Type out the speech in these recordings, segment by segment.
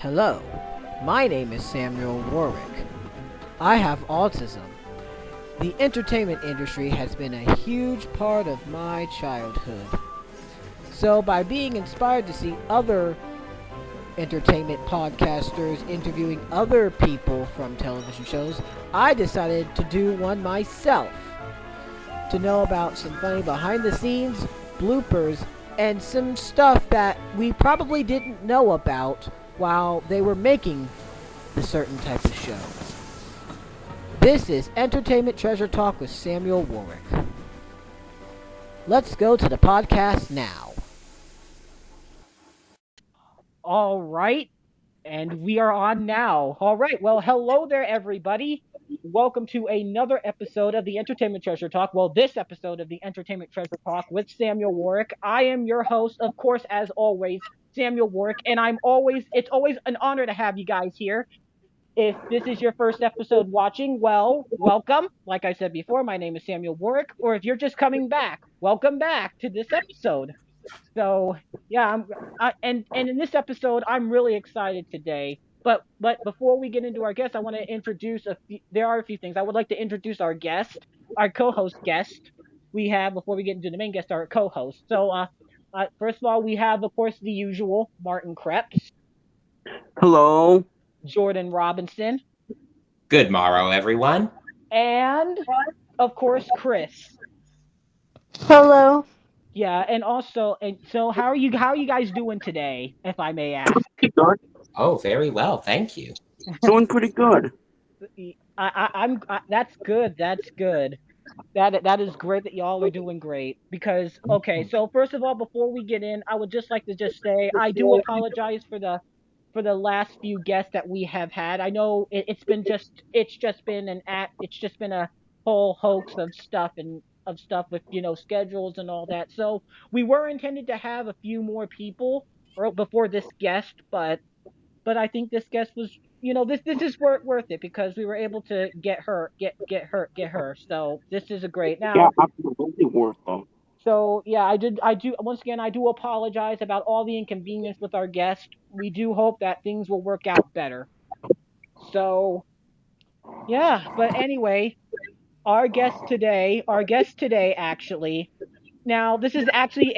Hello, my name is Samuel Warwick. I have autism. The entertainment industry has been a huge part of my childhood. So, by being inspired to see other entertainment podcasters interviewing other people from television shows, I decided to do one myself. To know about some funny behind the scenes, bloopers, and some stuff that we probably didn't know about while they were making the certain type of show. This is Entertainment Treasure Talk with Samuel Warwick. Let's go to the podcast now. All right, and we are on now. All right, well, hello there, everybody. Welcome to another episode of the Entertainment Treasure Talk. Well, this episode of the Entertainment Treasure Talk with Samuel Warwick. I am your host, of course, as always, Samuel Warwick, and it's always an honor to have you guys here. If this is your first episode watching, well, welcome. Like I said before, my name is Samuel Warwick, or if you're just coming back, welcome back to this episode. So yeah, and in this episode, I'm really excited today. But before we get into our guest, I want to introduce there are a few things. I would like to introduce our guest, our co-host guest. We have before we get into the main guest, our co-host. So first of all, we have of course the usual Martin Kreps, Hello. Jordan Robinson, Good morrow, everyone. and of course Kris. Hello. Yeah, and so how are you guys doing today, if I may ask? Pretty good. Oh, very well, thank you. Doing pretty good. That's good. That's good. That is great that y'all are doing great. Because okay, so first of all, before we get in, I would just like to just say I do apologize for the last few guests that we have had. I know it's just been a whole hoax of stuff with schedules and all that. So we were intended to have a few more people before this guest, but I think this guest was this is worth it because we were able to get her. So this is a great now. Yeah, absolutely worth it. So yeah, I do once again I do apologize about all the inconvenience with our guest. We do hope that things will work out better. So yeah, but anyway, our guest today actually. Now, this is actually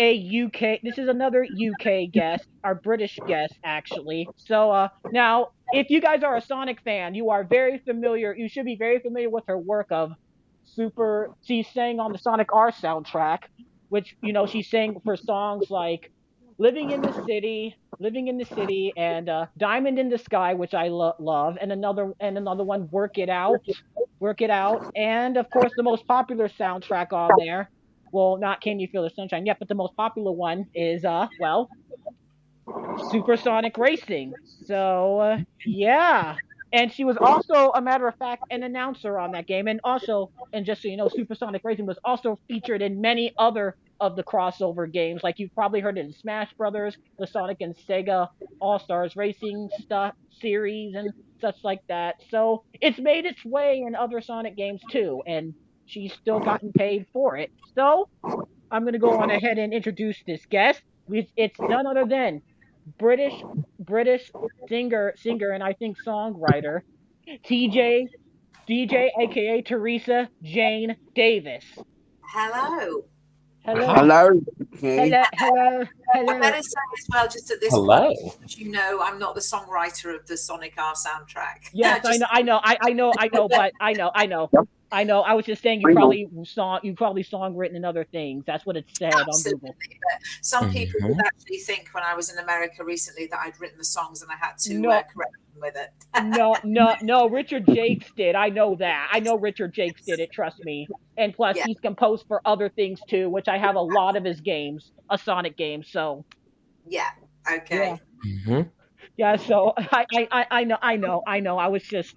this is another UK guest, our British guest, actually. So, now, if you guys are a Sonic fan, you should be very familiar with her work of she sang on the Sonic R soundtrack, which, she sang for songs like Living in the City, and Diamond in the Sky, which I love, and another one, Work It Out, and of course, the most popular soundtrack on there. Well, not Can You Feel the Sunshine yet, but the most popular one is, Supersonic Racing. So, yeah. And she was also, a matter of fact, an announcer on that game. And also, and just so you know, Supersonic Racing was also featured in many other of the crossover games. Like you've probably heard it in Smash Brothers, the Sonic and Sega All-Stars Racing stuff series and such like that. So it's made its way in other Sonic games too. And she's still gotten paid for it. So I'm going to go on ahead and introduce this guest. It's none other than British singer, and I think songwriter, DJ, aka Teresa Jane Davis. Hello. Hello. Okay. Hello. I better say as well, just at this Hello. point, you know, I'm not the songwriter of the Sonic R soundtrack. Yes, I know, but I know. I was just saying you probably songwritten in other things. That's what it said on Google. But some people would actually think when I was in America recently that I'd written the songs and I had to correct them with it. No. Richard Jakes did. I know that. I know Richard Jakes did it. Trust me. And plus, he's composed for other things too, which I have a lot of his games, Sonic games. So. Yeah. Okay. Yeah. Mm-hmm. Yeah. So I know. I was just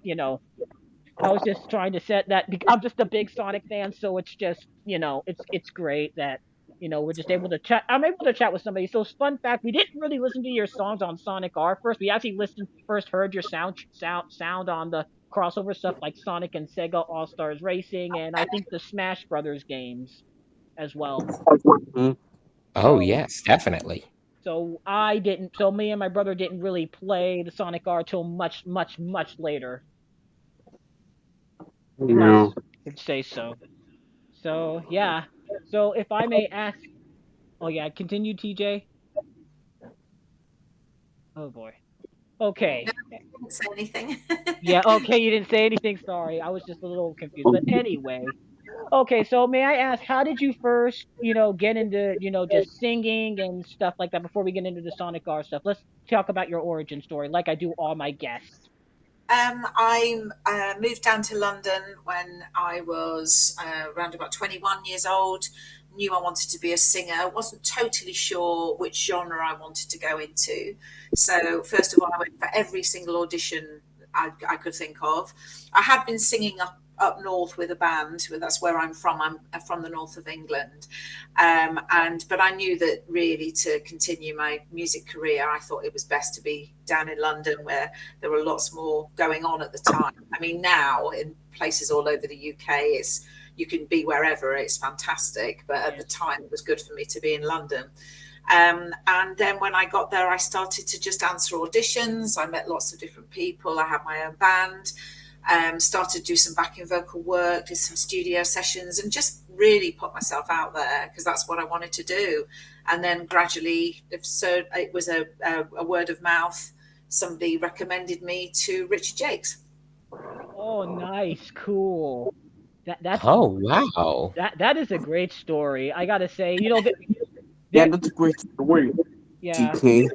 trying to set that. I'm just a big Sonic fan, so it's just it's great that we're just able to chat. I'm able to chat with somebody. So fun fact, we didn't really listen to your songs on Sonic R first. We actually heard your sound on the crossover stuff like Sonic and Sega All Stars Racing, and I think the Smash Brothers games as well. Oh yes, definitely. So I didn't. So me and my brother didn't really play the Sonic R till much, much, much later. If I Yeah. could say so. So yeah. So if I may ask, oh yeah, continue, TJ. Oh boy. No, Okay. I didn't say anything. Yeah. Okay. You didn't say anything. Sorry, I was just a little confused. But anyway. Okay. So may I ask, how did you first, get into, just singing and stuff like that before we get into the Sonic R stuff? Let's talk about your origin story, like I do all my guests. I moved down to London when I was around about 21 years old. Knew I wanted to be a singer. Wasn't totally sure which genre I wanted to go into. So first of all, I went for every single audition I could think of. I had been singing up north with a band. That's where I'm from. I'm from the north of England, but I knew that really to continue my music career, I thought it was best to be down in London, where there were lots more going on at the time. I mean, now in places all over the UK, you can be wherever. It's fantastic, but at the time, it was good for me to be in London. And then when I got there, I started to just answer auditions. I met lots of different people. I had my own band. Started to do some backing vocal work, did some studio sessions, and just really put myself out there because that's what I wanted to do. And then gradually, so it was a word of mouth. Somebody recommended me to Richard Jakes. Oh, nice, cool. That's Oh, wow. that is a great story. I gotta say, Yeah, that's a great story, yeah, GK.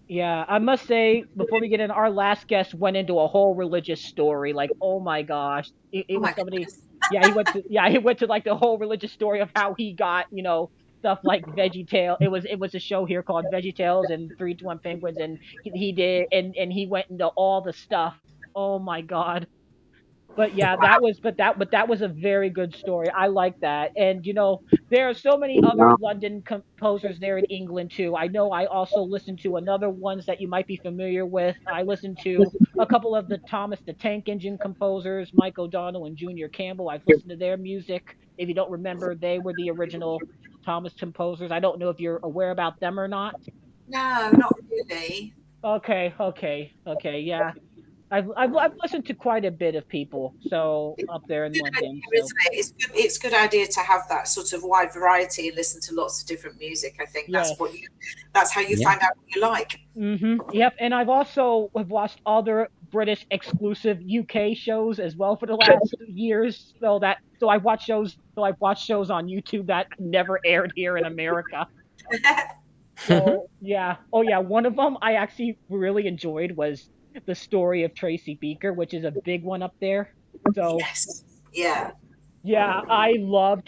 yeah. I must say, before we get in, our last guest went into a whole religious story. Like, oh my gosh, it Oh was my somebody. goodness. He went to like the whole religious story of how he got, stuff like VeggieTale. It was a show here called VeggieTales and 3-2-1 Penguins, and he did, and he went into all the stuff. Oh my God. But yeah, that was a very good story. I like that. And there are so many other Yeah. London composers there in England too. I know I also listen to another ones that you might be familiar with. I listen to a couple of the Thomas the Tank Engine composers, Mike O'Donnell and Junior Campbell. I've listened to their music. If you don't remember, they were the original Thomas composers. I don't know if you're aware about them or not. No, not really. Okay, yeah. I've listened to quite a bit of people, so up there in Good idea, London. So isn't it? It's good idea to have that sort of wide variety and listen to lots of different music. I think yes. that's how you Yeah. find out what you like. Yep. And I've also have watched other British exclusive UK shows as well for the last years. So I've watched shows on YouTube that never aired here in America. So yeah. Oh yeah. One of them I actually really enjoyed was the story of Tracy Beaker, which is a big one up there. So Yes. Yeah. yeah, I love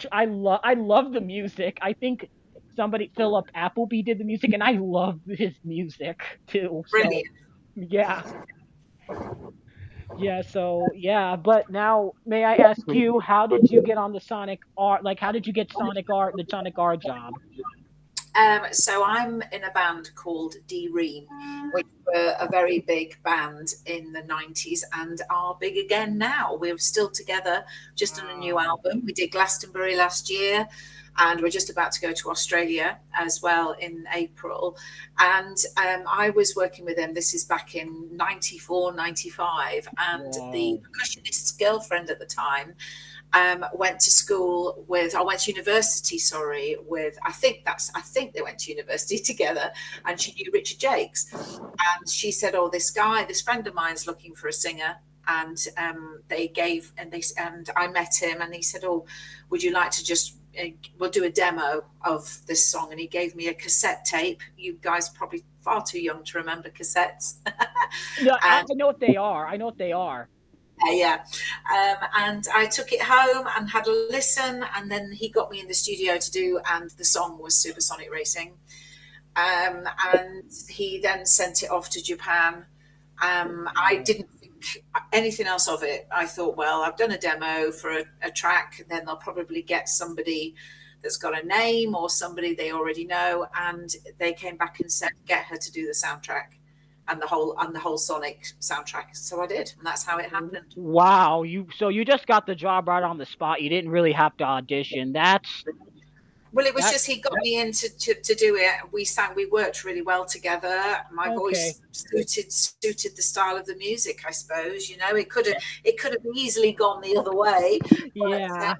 the music. I think somebody Philip Appleby did the music, and I love his music too. So Brilliant. yeah, yeah. So yeah, but now may I ask you, how did you get on the Sonic R? Like, how did you get the Sonic R job? So I'm in a band called D Ream, which were a very big band in the 90s and are big again now. We're still together, just on a new album. We did Glastonbury last year, and we're just about to go to Australia as well in April. And I was working with them. This is back in 94, 95. And the percussionist's girlfriend at the time went to university, with, I think they went to university together, and she knew Richard Jakes. And she said, oh, this friend of mine's looking for a singer. And and I met him, and he said, oh, would you like to just, we'll do a demo of this song. And he gave me a cassette tape. You guys probably far too young to remember cassettes. No, I know what they are. I know what they are. Yeah. And I took it home and had a listen, and then he got me in the studio to do, and the song was Supersonic Racing. And he then sent it off to Japan. I didn't think anything else of it. I thought, well, I've done a demo for a track, and then they'll probably get somebody that's got a name or somebody they already know. And they came back and said, get her to do the soundtrack. And the whole Sonic soundtrack. So I did, and that's how it happened. Wow, you just got the job right on the spot. You didn't really have to audition. Well, it was just he got me in to do it. We worked really well together. My voice suited the style of the music, I suppose. You know, it could have easily gone the other way. Yeah.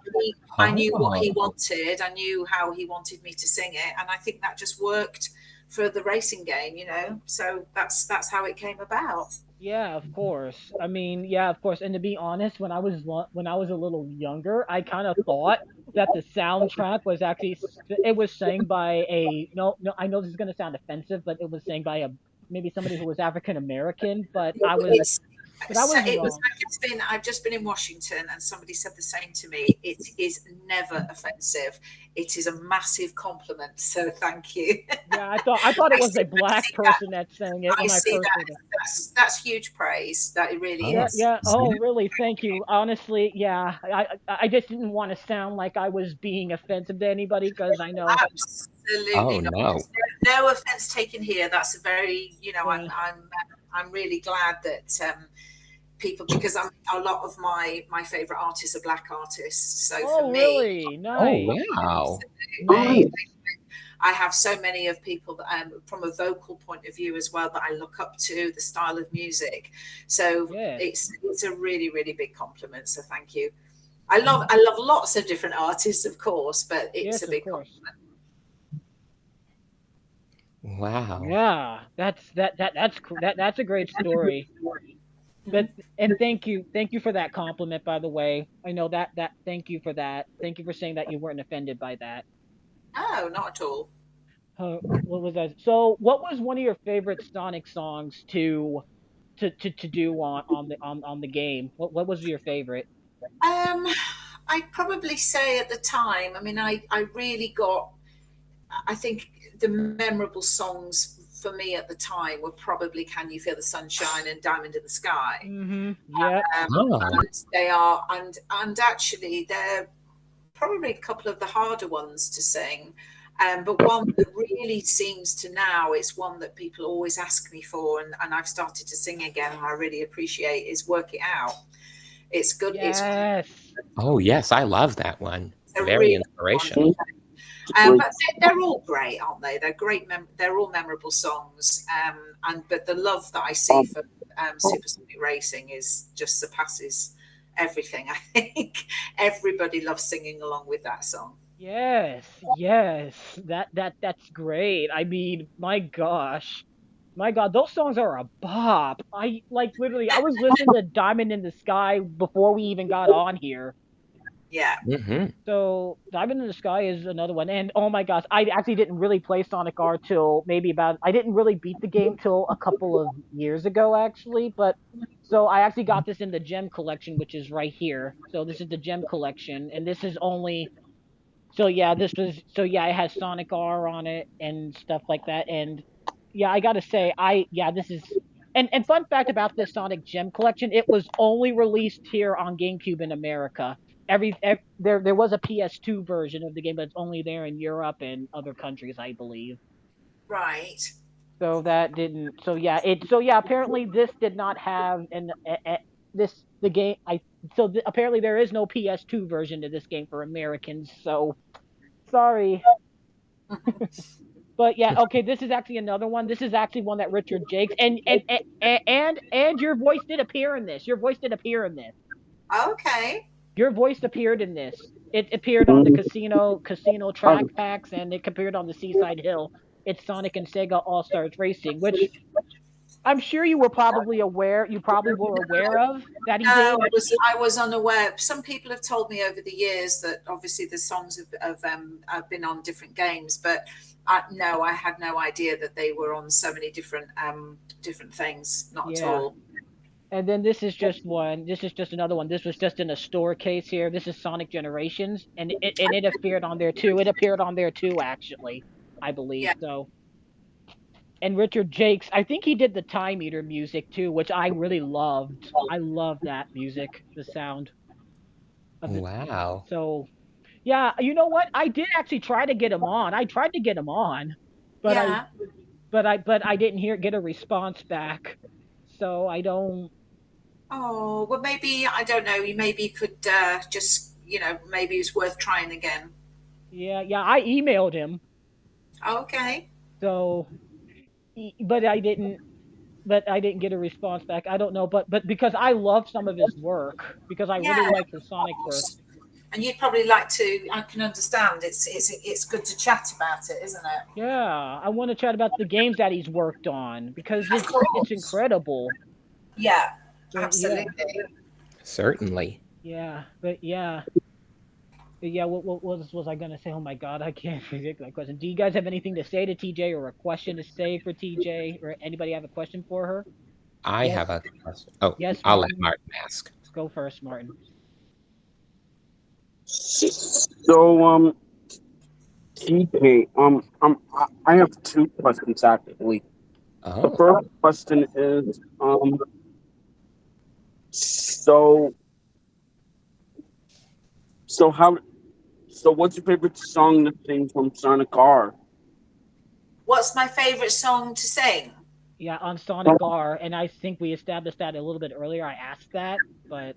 I knew what he wanted. I knew how he wanted me to sing it, and I think that just worked for the racing game. You know, so that's how it came about. Yeah, of course. I mean, yeah, of course. And to be honest, when I was a little younger, I kind of thought that the soundtrack was actually it was sang by a no, I know this is going to sound offensive, but it was sang by maybe somebody who was African American, but I was wrong. I've just been in Washington, and somebody said the same to me. It is never offensive. It is a massive compliment. So thank you. Yeah, I thought it was a black person that sang it. I see that. That's huge praise. That it really is. Yeah. Oh, really? Thank you. Honestly, yeah. I just didn't want to sound like I was being offensive to anybody because I know. Absolutely not. No offense taken here. That's a very, I'm really glad that people, because a lot of my favorite artists are black artists. So for me, really? Nice. Oh, wow. Nice. I have so many of people that, from a vocal point of view as well, that I look up to the style of music. So it's a really, really big compliment. So thank you. I love lots of different artists, of course, but it's a big compliment. Wow. Yeah, that's a great story. But thank you for that compliment, by the way. I know that thank you for that. Thank you for saying that you weren't offended by that. No, not at all. What was that? So, what was one of your favorite Sonic songs to do on the game? What was your favorite? I'd probably say at the time. I mean, I really got. I think the memorable songs for me at the time were probably "Can You Feel the Sunshine" and "Diamond in the Sky." Mm-hmm. Yeah. And they are, and actually they're probably a couple of the harder ones to sing. But one that really seems to now, it's one that people always ask me for, and I've started to sing again, and I really appreciate, is "Work It Out." It's good. Yes. Oh, yes, I love that one. Very really inspirational. But they're all great, aren't they? They're great. They're all memorable songs. But the love that I see for Supersonic Racing just surpasses everything. I think everybody loves singing along with that song. Yes. That's great. I mean, my God, those songs are a bop. I literally, I was listening to Diamond in the Sky before we even got on here. Yeah. Mm-hmm. So Diamond in the Sky is another one, and oh my gosh, I actually didn't really play Sonic R till I didn't really beat the game till a couple of years ago, actually. But so I actually got this in the Gem Collection, which is right here. So this is the Gem Collection, and this is only. So yeah, it has Sonic R on it and stuff like that, and yeah, I gotta say, this is. And fun fact about this Sonic Gem Collection, it was only released here on GameCube in America. There was a PS2 version of the game, but it's only there in Europe and other countries, I believe. Right. So that didn't. Apparently this did not have apparently there is no PS2 version of this game for Americans. So sorry. But yeah, okay. This is actually another one. This is actually one that Richard Jakes and your voice did appear in this. Okay. Your voice appeared in this. It appeared on the casino track packs, and it appeared on the Seaside Hill. It's Sonic and Sega All Stars Racing, which I'm sure you were probably aware. You probably were aware of that he did. I was unaware. Some people have told me over the years that obviously the songs have been on different games, but no, I had no idea that they were on so many different things. Not at all. And then this is just one. This is just another one. This was just in a store case here. This is Sonic Generations, and it appeared on there too. It appeared on there too, actually, I believe so. And Richard Jakes, I think he did the Time Eater music too, which I really loved. I love that music, the sound. Wow. So, yeah, you know what? I did actually try to get him on. I tried to get him on, but I didn't get a response back. So I don't. Oh, well, maybe, I don't know. You maybe could just, maybe it's worth trying again. Yeah, I emailed him. Okay. So, but I didn't. But I didn't get a response back. I don't know, but because I love some of his work, because I really Yeah, like his of Sonic work. course. And you'd probably like to. I can understand. It's good to chat about it, isn't it? Yeah, I want to chat about the games that he's worked on because Of it's course. incredible. Yeah, But absolutely. Certainly. but yeah. What was I gonna say? Oh my God, I can't predict that question. Do you guys have anything to say to TJ or a question to say for TJ or anybody have a question for her? I Yes, have a question. Oh, yes, I'll let Martin. Martin ask. Go first, Martin. So, TK, I have two questions actually. The Oh, first question is, so, so how, so what's your favorite song to sing from Sonic R? What's my favorite song to sing? Yeah, on Sonic R, and I think we established that a little bit earlier. I asked that, but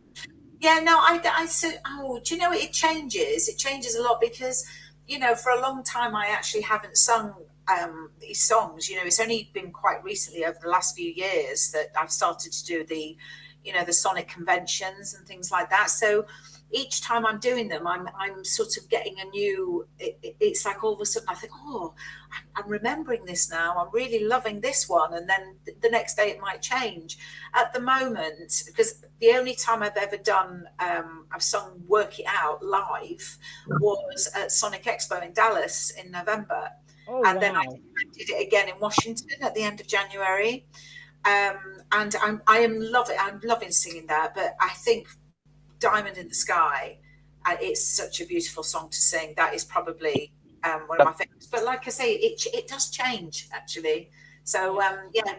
Yeah, no, I said, oh, do you know it changes? It changes a lot because, for a long time I actually haven't sung these songs. It's only been quite recently over the last few years that I've started to do the Sonic conventions and things like that. So each time I'm doing them, I'm sort of getting a new. It's like all of a sudden I think, oh, I'm remembering this now. I'm really loving this one, and then the next day it might change. At the moment, because the only time I've ever done, I've sung "Work It Out" live was at Sonic Expo in Dallas in November, oh and then I wow. did it again in Washington at the end of January. And I'm loving singing that. But I think Diamond in the Sky, it's such a beautiful song to sing. That is probably one of my favorites. But like I say, it does change actually. So yeah,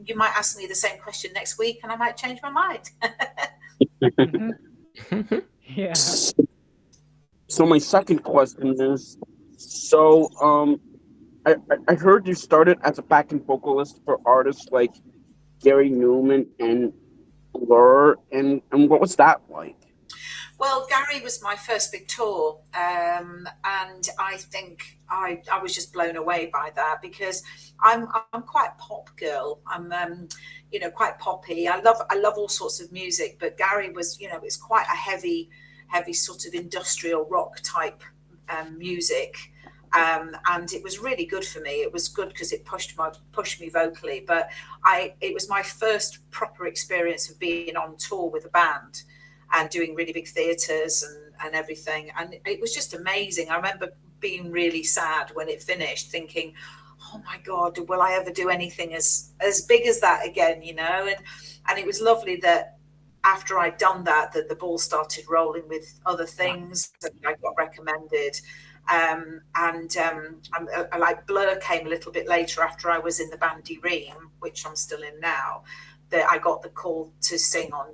you might ask me the same question next week, and I might change my mind. Mm-hmm. Yeah. So my second question is, I heard you started as a backing vocalist for artists like Gary Newman and Blur, and what was that like? Well, Gary was my first big tour, and I think I was just blown away by that because I'm quite a pop girl. I'm quite poppy. I love all sorts of music, but Gary was it's quite a heavy sort of industrial rock type music. And it was really good for me. It was good because it pushed me vocally. But it was my first proper experience of being on tour with a band and doing really big theatres and everything. And it was just amazing. I remember being really sad when it finished, thinking, oh my God, will I ever do anything as big as that again, And it was lovely that after I'd done that the ball started rolling with other things that I got recommended. Like Blur came a little bit later after I was in the band Ream, which I'm still in now, that I got the call to sing on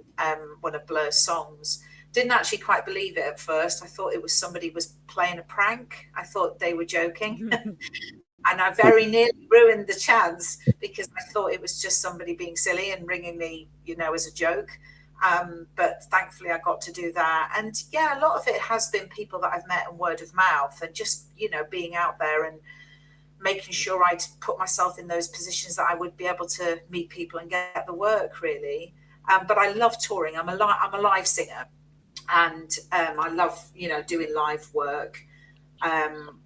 one of Blur's songs. Didn't actually quite believe it at first. I thought it was somebody was playing a prank. I thought they were joking. And I very nearly ruined the chance because I thought it was just somebody being silly and ringing me, as a joke. But thankfully I got to do that. And yeah, a lot of it has been people that I've met and word of mouth and just, being out there and making sure I'd put myself in those positions that I would be able to meet people and get the work really. But I love touring. I'm a live singer, and I love doing live work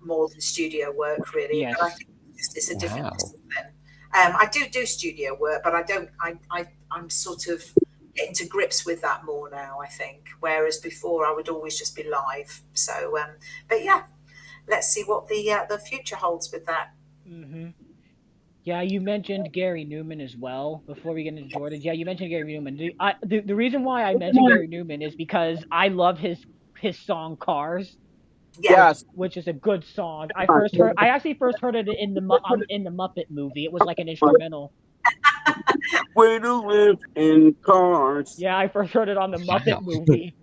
more than studio work really. Yes. But I think it's a different Wow. discipline. I do studio work, but I don't. I'm sort of getting to grips with that more now, I think. Whereas before I would always just be live. So, but yeah. Let's see what the future holds with that. Mm-hmm. Yeah, you mentioned Gary Newman as well before we get into Jordan. Yeah, you mentioned Gary Newman. The reason why I mentioned Gary Newman is because I love his song Cars, Yeah. Yes. which is a good song. I actually first heard it in the Muppet movie. It was like an instrumental. Way to live in cars. Yeah, I first heard it on the Muppet Wow. movie.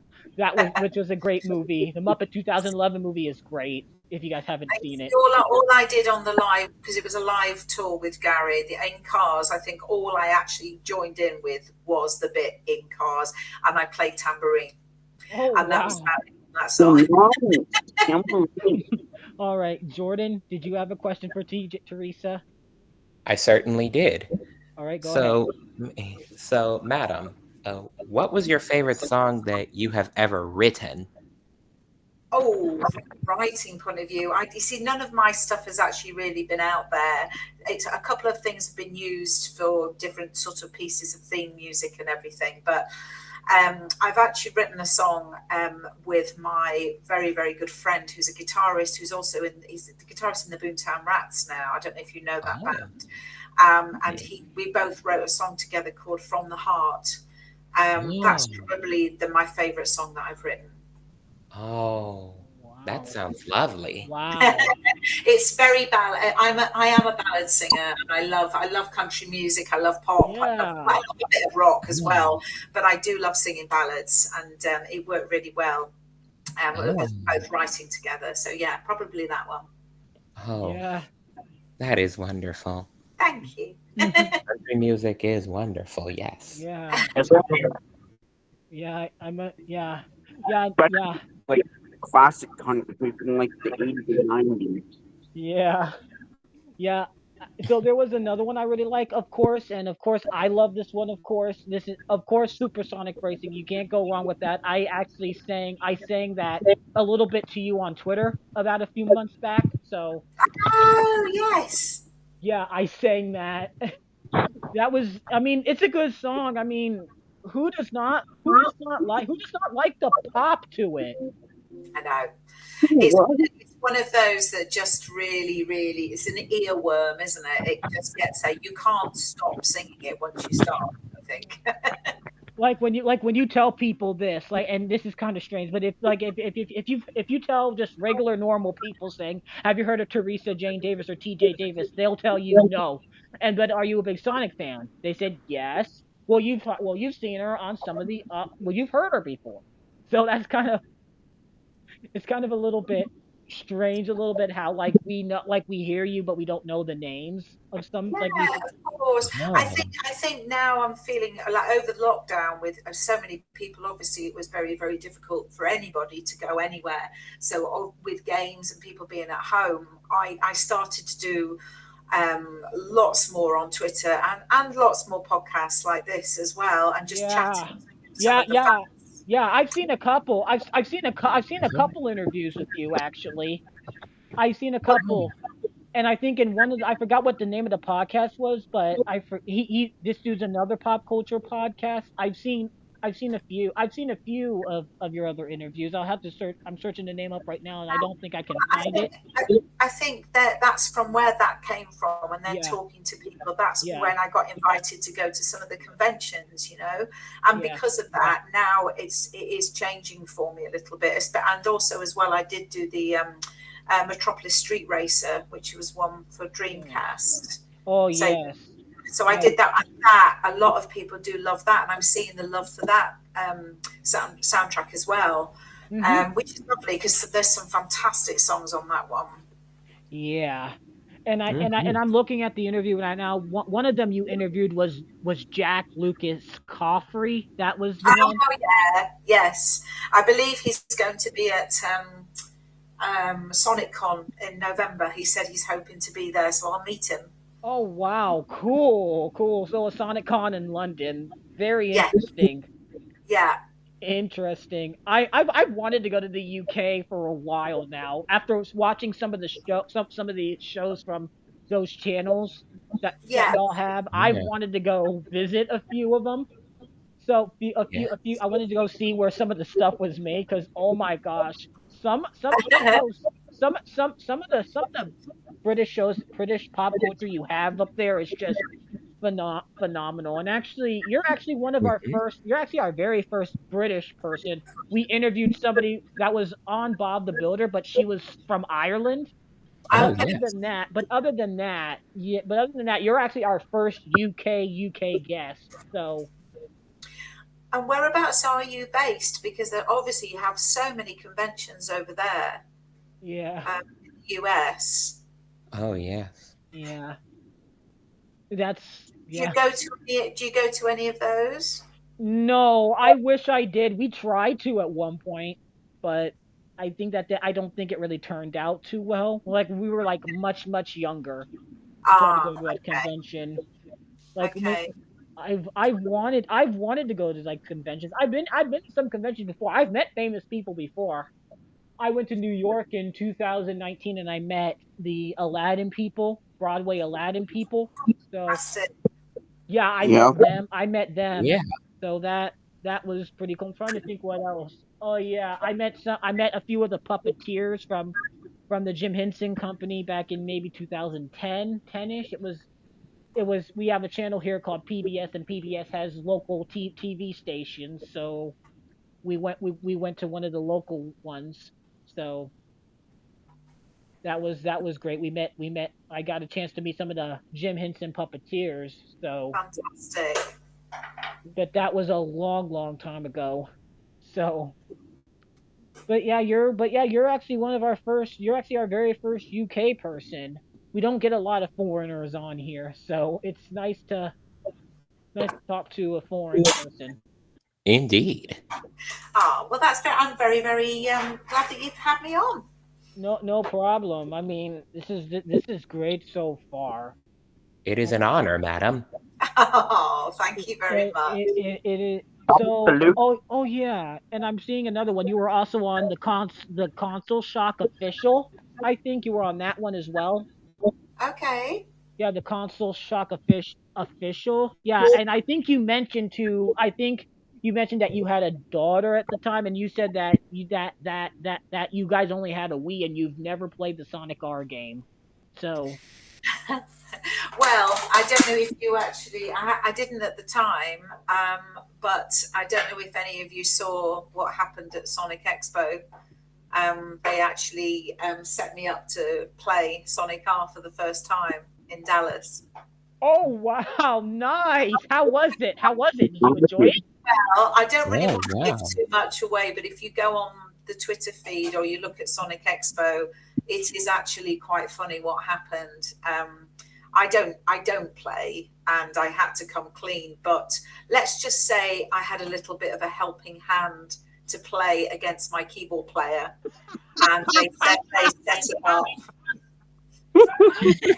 Which was a great movie. The Muppet 2011 movie is great. If you guys haven't seen it. All I did on the live, because it was a live tour with Gary, in Cars, I think all I actually joined in with was the bit in Cars, and I played tambourine. Oh And that wow. was that song. Wow. Can't believe it. All right, Jordan, did you have a question for Teresa? I certainly did. All right, go ahead. So, madam, what was your favorite song that you have ever written? Oh, from a writing point of view, you see, none of my stuff has actually really been out there. It's a couple of things have been used for different sort of pieces of theme music and everything, but I've actually written a song with my very, very good friend who's a guitarist, he's the guitarist in the Boomtown Rats now. I don't know if you know that Oh, band. And we both wrote a song together called From the Heart. That's oh, probably my favorite song that I've written. oh, that Wow. sounds lovely. Wow. It's very ballad. I am a ballad singer, and I love country music. I love pop. Yeah. I love a bit of rock as Oh, well. But I do love singing ballads, and it worked really well. With oh, us both writing together. So yeah, probably that one. oh, Yeah. that is wonderful. Thank you. Country music is wonderful, yes. Yeah. As well, Yeah. Yeah. Yeah. but Yeah. like classic country from like the 80s and 90s. Yeah. Yeah. So there was another one I really like, of course, and of course I love this one. Of course, this is of course Supersonic Racing. You can't go wrong with that. I sang that a little bit to you on Twitter about a few months back. So Oh yes. yeah, I sang that. That was, I mean, it's a good song. I mean, who does not like the pop to it? I know. It's What? it's one of those that just really, really, it's an earworm, isn't it? It just gets there. You can't stop singing it once you start, I think. When you tell people this, like, and this is kind of strange, but if you tell just regular normal people saying, have you heard of Teresa Jane Davis or TJ Davis, they'll tell you no. And but are you a big Sonic fan? They said yes. You've seen her on some of the you've heard her before. So that's kind of, it's kind of a little bit strange, a little bit how like we know, like we hear you but we don't know the names of some, like we. Yeah, of course. I Oh, think I think now I'm feeling like over the lockdown with so many people. Obviously, it was very very difficult for anybody to go anywhere. So with games and people being at home, I started to do lots more on Twitter and lots more podcasts like this as well, and just Yeah. chatting to some Yeah, of the yeah. fans. Yeah, I've seen a couple. I've seen a couple interviews with you actually. I've seen a couple, and I think in one of I forgot what the name of the podcast was, but he this dude's another pop culture podcast. I've seen a few of your other interviews. I'll have to search. I'm searching the name up right now, and I don't think I can I find think it. I think that's from where that came from, and then Yeah, talking to people. That's yeah, when I got invited to go to some of the conventions, and yeah. because of that, now it is changing for me a little bit. And also as well, I did do the Metropolis Street Racer, which was one for Oh, Dreamcast. oh So yes, so I yes. did that, and that a lot of people do love that, and I'm seeing the love for that soundtrack as well, Mhm. which is lovely because there's some fantastic songs on that one. Yeah. And mhm. I'm looking at the interview right now. One of them you interviewed was Jack Lucas Coffrey. That was the one. Oh yeah, yes, I believe he's going to be at SonicCon in November. He said he's hoping to be there, so I'll meet him. Oh wow, cool, cool. So a Sonic Con in London. Very Yeah, interesting. yeah, Interesting. I've wanted to go to the UK for a while now. After watching some of the shows from those channels that yeah. y'all have, I've Yeah, wanted to go visit a few of them. So a few. I wanted to go see where some of the stuff was made because oh my gosh, some of those some of the British shows, British pop culture you have up there is just phenomenal. And actually, mhm. you're actually our very first British person. We interviewed somebody that was on Bob the Builder, but she was from Ireland. Oh, But Okay. yes. other than that, you're actually our first UK guest. So And whereabouts are you based? Because obviously you have so many conventions over there, yeah, in the US. Oh, yes. yeah, that's Do you yeah. go to do you go to any of those? No, I wish I did. We tried to at one point, but I think that I don't think it really turned out too well. Like we were like much younger trying to go to a Okay. convention. Like Okay. I've wanted to go to like conventions. I've been to some conventions before. I've met famous people before. I went to New York in 2019 and I met the Aladdin people, Broadway Aladdin people. So Fantastic. yeah, I Yeah. met them. I met them. Yeah. So that was pretty cool. I'm trying to think what else. Oh yeah, I met a few of the puppeteers from the Jim Henson Company back in maybe 2010, 10ish. It was we have a channel here called PBS, and PBS has local TV stations. So we went to one of the local ones. So that was great. We met. I got a chance to meet some of the Jim Henson puppeteers. So, Fantastic. but that was a long time ago. So, but yeah, you're actually one of our first. You're actually our very first UK person. We don't get a lot of foreigners on here, so it's nice to talk to a foreign person. Indeed. Well, I'm very, very glad that you've had me on. No problem. I mean, this is great so far. It is an honor, madam. Oh, thank you very much. It is. So, Salute. oh yeah, and I'm seeing another one. You were also on the console shock official. I think you were on that one as well. Okay. Yeah, the console shock official. Yeah, and I think you mentioned that you had a daughter at the time, and you said that you guys only had a Wii and you've never played the Sonic R game. So, Well, I don't know if you actually, I didn't at the time, but I don't know if any of you saw what happened at Sonic Expo. They actually set me up to play Sonic R for the first time in Dallas. oh wow, nice. How was it? How was it? Did you enjoy it? Well, I don't really Oh, want to give too much away, but if you go on the Twitter feed or you look at Sonic Expo, it is actually quite funny what happened. I don't play, and I had to come clean. But let's just say I had a little bit of a helping hand to play against my keyboard player, and they set it up.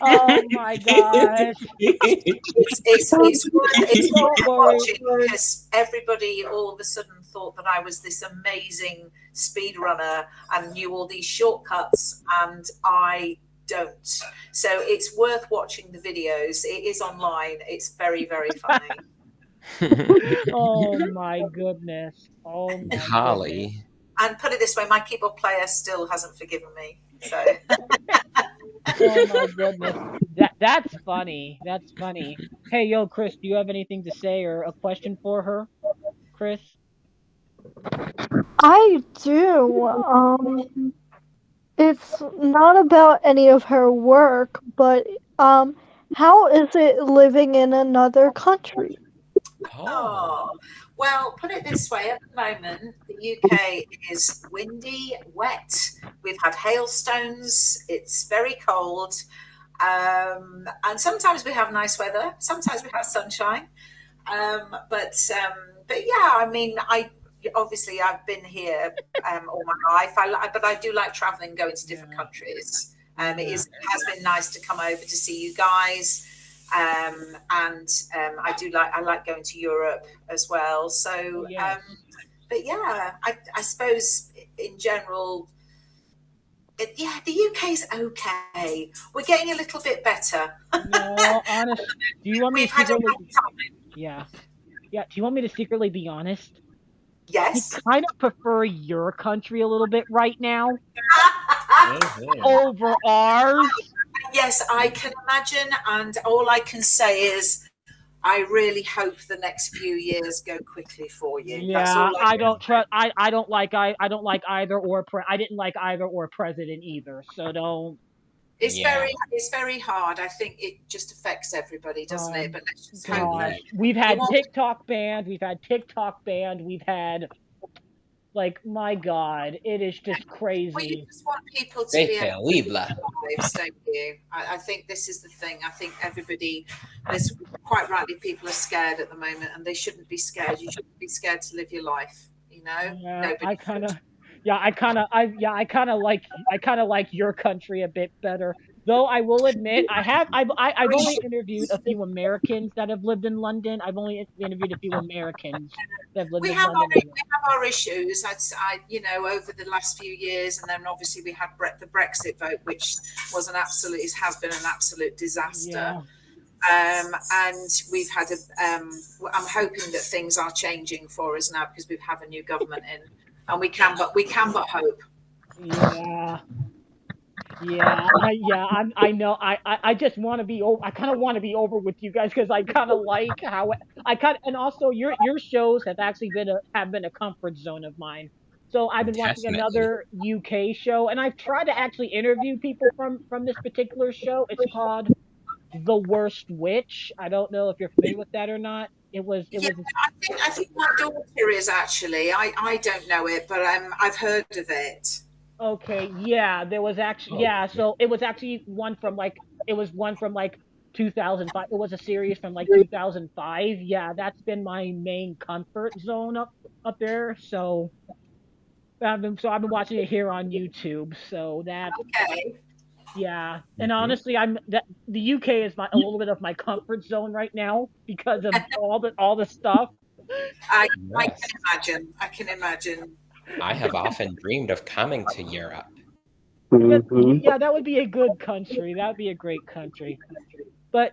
Oh my gosh. It's Don't worth worry. watching because everybody all of a sudden thought that I was this amazing speedrunner and knew all these shortcuts, and I don't. So it's worth watching the videos. It is online. It's very, very funny. Oh my goodness. Oh my goodness. Holly. And put it this way, my keyboard player still hasn't forgiven me. So Oh my goodness. That's funny. That's funny. Hey, yo, Kris, do you have anything to say or a question for her, Kris? I do. It's not about any of her work, but how is it living in another country? oh, well, put it this way, at the moment, the UK is windy, wet. We've had hailstones. It's very cold. And sometimes we have nice weather. Sometimes we have sunshine. But yeah, I mean, obviously I've been here all my life. But I do like traveling, going to different countries. It has been nice to come over to see you guys. And I like going to Europe as well. So, Yes. but yeah, I suppose in general, the UK's okay. We're getting a little bit better. No, honest. Do you want me We've to had a secretly? long time. Yeah. Yeah. Do you want me to secretly be honest? Yes. I kind of prefer your country a little bit right now Mhm. over ours. Yes, I can imagine, and all I can say is I really hope the next few years go quickly for you. That's Yeah, all I don't trust. I don't like I don't like either I didn't like either or president either. So don't. It's Yeah. very hard. I think it just affects everybody, doesn't it? But let's just hope Gosh, that we've you had won't- TikTok banned. We've had TikTok banned. We've had like my God, it is just well, you crazy. just want people to They be able feel to live. live lives, don't you? I think this is the thing. I think everybody, there's quite rightly, people are scared at the moment, and they shouldn't be scared. You shouldn't be scared to live your life. You know, Yeah, nobody I kind of. should. Yeah, I kind of like your country a bit better. Though I will admit, I've only interviewed a few Americans that have lived in London. I've only interviewed a few Americans that have lived We in have London as well. our issues. Over the last few years, and then obviously we had the Brexit vote, which was has been an absolute disaster. Yeah. And we've had I'm hoping that things are changing for us now because we have a new government in, and we can but hope. Yeah. I know. I just want to be over. I kind of want to be over with you guys because I kind of like how and also your shows have been a comfort zone of mine. So I've been watching Definitely. another UK show, and I've tried to actually interview people from this particular show. It's called The Worst Witch. I don't know if you're familiar with that or not. It Yeah, was I think my daughter is actually. I don't know it, but I've heard of it. Okay, yeah, there was actually yeah, so it was actually one from like 2005. It was a series from like 2005. Yeah, that's been my main comfort zone up there. I've been watching it here on YouTube. So that's Okay. yeah. And Hmm. honestly, the UK is a little bit of my comfort zone right now because of all the stuff. I I can Yes. imagine. I can imagine. I have often dreamed of coming to Europe. Yeah, Hmm. yeah, that would be a good country. That would be a great country. But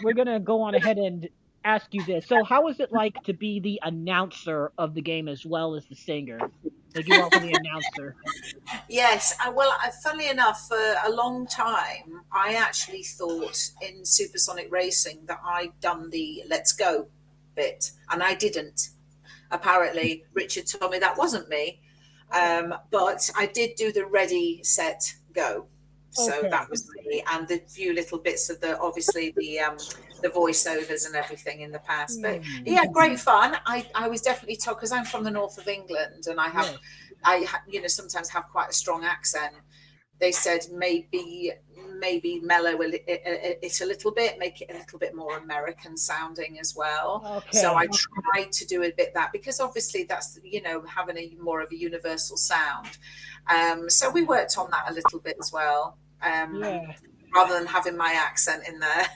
we're gonna go on ahead and ask you this. So how is it like to be the announcer of the game as well as the singer? Like you're also the announcer. Yes, funnily enough, for a long time, I actually thought in supersonic racing that I'd done the "Let's Go" bit, and I didn't. Apparently, Richard told me that wasn't me, Oh, but I did do the "Ready, Set, Go." So okay. that was me, and the few little bits of obviously the voiceovers and everything in the past. But Hmm. yeah, great fun. I was definitely told because I'm from the north of England, and Yes. sometimes have quite a strong accent. They said maybe mellow it a little bit, make it a little bit more American sounding as well. So I Okay. tried to do a bit that because obviously that's having a more of a universal sound. So we worked on that a little bit as well, Yeah. rather than having my accent in there.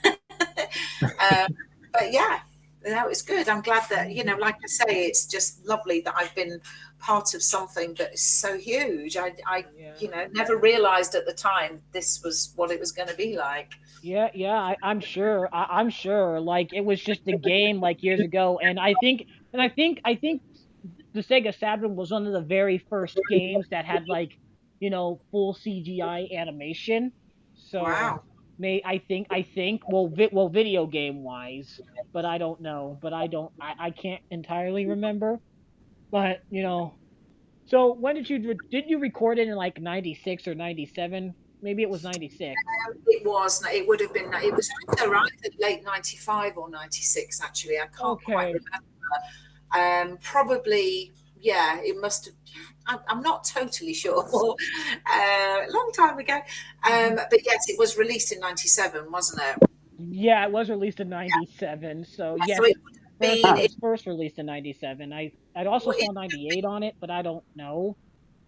um, but yeah, it's good. I'm glad that like I say, it's just lovely that I've been part of something that is so huge. I Yeah. never realized at the time this was what it was going to be like. Yeah, I'm sure. I'm sure. Like it was just a game like years ago, and I think the Sega Saturn was one of the very first games that had like full CGI animation. So Wow. I think well video game wise, but I don't know. But I can't entirely remember. But so when did you record it in like 96 or 97? Maybe it was 96. It would have been, it was either late 95 or 96, actually. I can't quite Okay. remember. Probably, yeah, it must have. I'm not totally sure. A long time ago. But yes, it was released in 97, wasn't it? Yeah, it was released in 97. So Yeah, so yes, it would have been, it was first released in 97. I also it saw 98 on it, but I don't know.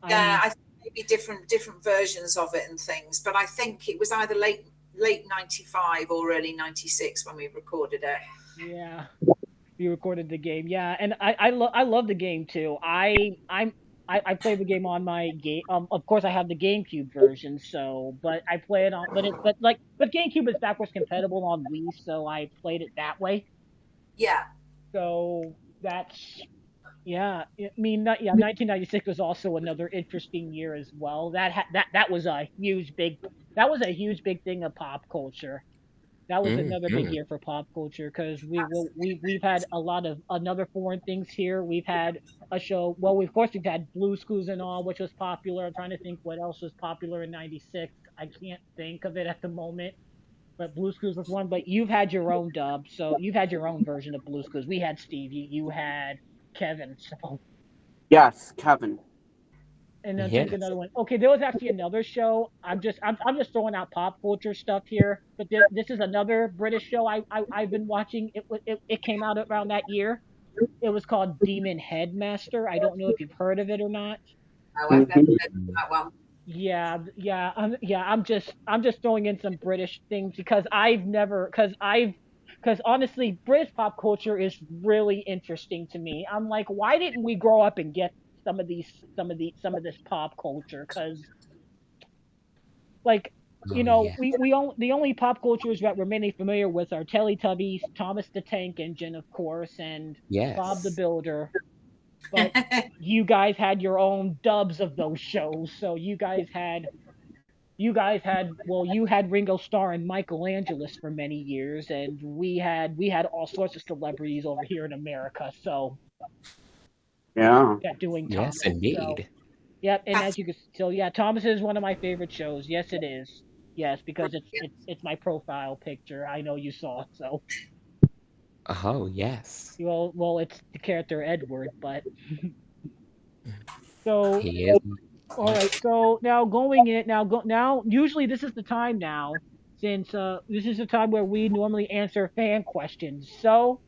yeah, I'm I think maybe different versions of it and things, but I think it was either late 95 or early 96 when we recorded it. yeah, you recorded the game. Yeah, and I love the game too. I play the game on my game. Of course I have the GameCube version, so but I play it on but GameCube is backwards compatible on Wii, so I played it that way. Yeah. So that's yeah, I mean, yeah, 1996 was also another interesting year as well. That was a huge big thing of pop culture. That was another big Hmm. year for pop culture because we've had a lot of another foreign things here. We've had a show. Well, of course we've had Blue's Clues and all, which was popular. I'm trying to think what else was popular in '96. I can't think of it at the moment. But Blue's Clues was one. But you've had your own dub, so you've had your own version of Blue's Clues. We had Steve. You had Kevin. So Yes, Kevin. and then think Yes. another one. Okay, there was actually another show. I'm just throwing out pop culture stuff here, but this is another British show I've been watching. It came out around that year. It was called Demon Headmaster. I don't know if you've heard of it or not. No, I've never Mhm. heard of that one. I'm just throwing in some British things because because honestly, British pop culture is really interesting to me. I'm like, why didn't we grow up and get some of this pop culture? Because like Oh yeah. the only pop cultures that we're mainly familiar with are Teletubbies, Thomas the Tank Engine, of course, and Bob the Yes. Builder. But you guys had your own dubs of those shows, so you had Ringo Starr and Michael Angeles for many years, and we had all sorts of celebrities over here in America, so Yeah. that doing Yes, Thomas. So indeed. yep, and That's, as you can so yeah, Thomas is one of my favorite shows. Yes, it is. Yes, because it's my profile picture. I know you saw it, so Oh yes. it's the character Edward, but so He is. all right, so now going in now go now usually this is the time now since this is the time where we normally answer fan questions. So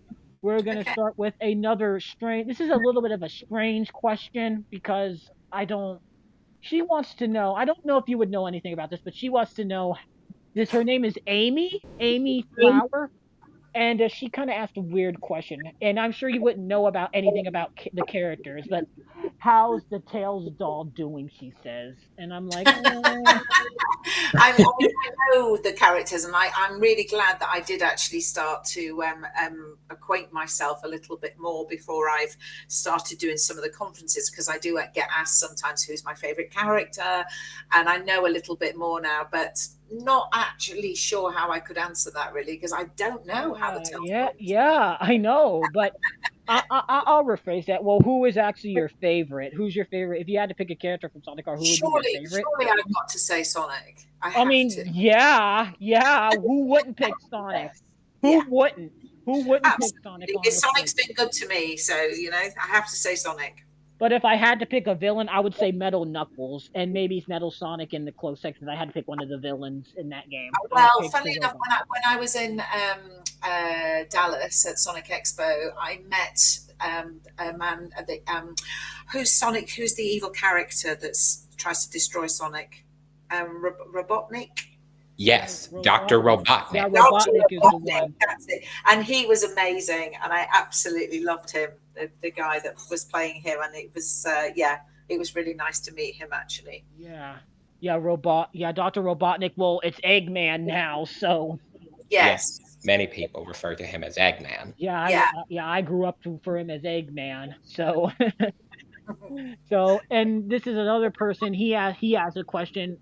we're gonna okay. start with another strange. This is a little bit of a strange question because I don't. She wants to know. I don't know if you would know anything about this, but she wants to know this. Her name is Amy Flower, and she kind of asked a weird question. And I'm sure you wouldn't know about anything about the characters, but how's the Tails doll doing? She says, and I'm like, I know the characters, and I'm really glad that I did actually start to acquaint myself a little bit more before I've started doing some of the conferences, because I do get asked sometimes who's my favourite character, and I know a little bit more now, but not actually sure how I could answer that really, because I don't know how the tails works. yeah, I know, but I'll rephrase that. Well, who is actually your favorite? Who's your favorite? If you had to pick a character from Sonic, or who would be your favorite? Surely I've got to say Sonic. I I have mean, to. yeah. Who wouldn't pick Sonic? Yes. Who Yeah. wouldn't? Who wouldn't pick Sonic, Absolutely. honestly? Sonic's been good to me, so I have to say Sonic. But if I had to pick a villain, I would say Metal Knuckles, and maybe Metal Sonic in the close sections. I had to pick one of the villains in that game. I would Well, pick the funnily enough, robot. when I was in Dallas at Sonic Expo, I met a man who's the evil character that tries to destroy Sonic. Robotnik. Yes, Dr. Robotnik. Yeah, Dr. Robotnik is the one. That's it. And he was amazing, and I absolutely loved him. The guy that was playing him, and it was it was really nice to meet him actually. Yeah. Yeah, Dr. Robotnik. Well, it's Eggman now, so Yes. Yes, many people refer to him as Eggman. Yeah. I grew up for him as Eggman. So and this is another person. He has a question.